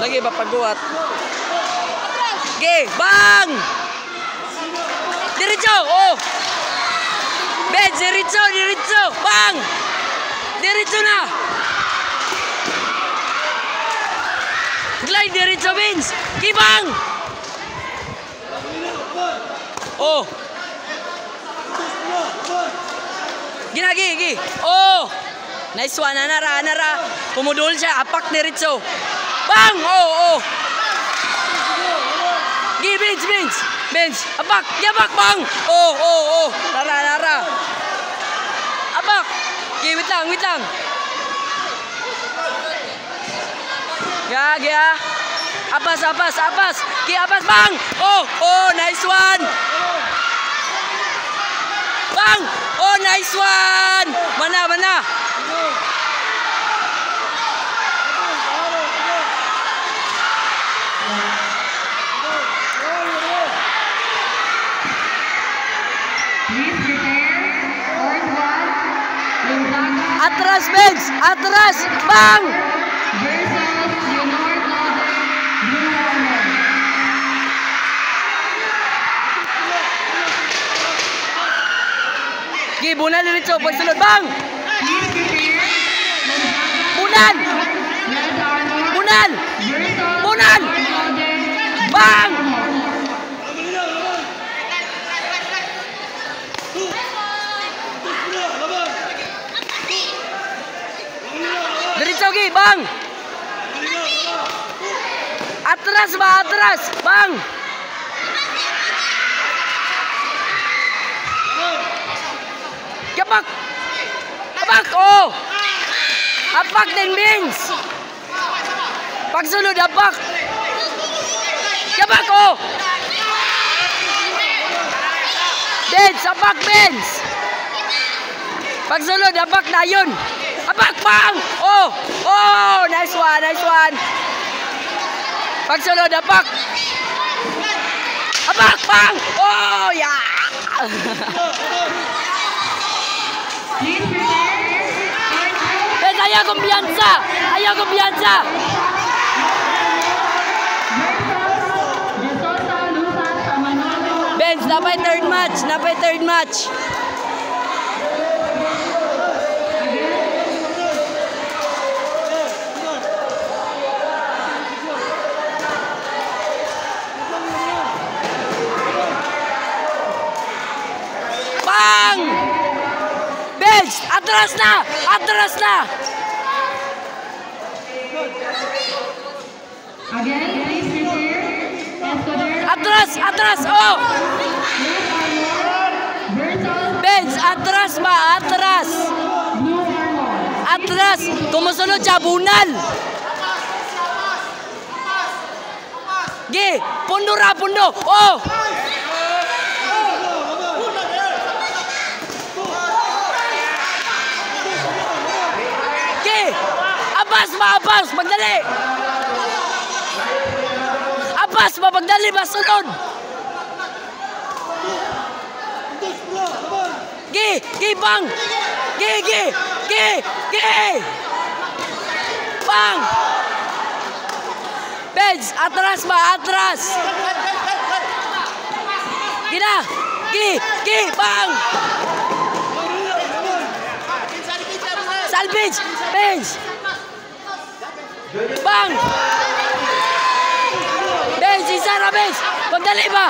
Lagi ba pagguat? Ge, bang! Diretso, oh! Benz, diretso! Bang! Diretso na! Glide, diretso, Benz! Ge, bang! Oh! Gi. Oh! Nice one, anara. Pumudol siya, apak diretso. Bang! Oh! Gi, Benz! Apak! Yabak, bang! Oh! Nara. Apak! Gi, wait lang. Ya. Apas. Gi, apas, bang! Oh, nice one! Bang! Oh, nice one! Mana? Atras, Benz! Atras! Bang! Gi, bunal diretso, boy sunod, bang! Bunal! Bang! Diretso, Gi, bang! Atras, bang! Apak, oh! Apak din, Benz! Pagsulod, apak! Apak, oh! Benz! Pagsulod, apak na yun! Apak, bang! Oh! Nice one! Pagsulod, apak! Apak, bang! Oh, yeah! Ayaw kumpiyansa! Benz, napay third match. Bang! Benz, atras na! Again, please prepare. Atras! Oh! Benz, atras! Atras! Kumusunod siya, bunal! Gi, pundo! Oh! Gi, apas! Magdali! Mapagdali ba sunod? Gi, bang! Gi! Bang! Benz, atras! Gina! Gi, bang! Salvage! Benz! Bang! Benz, isa na, Benz! Pagdali ba?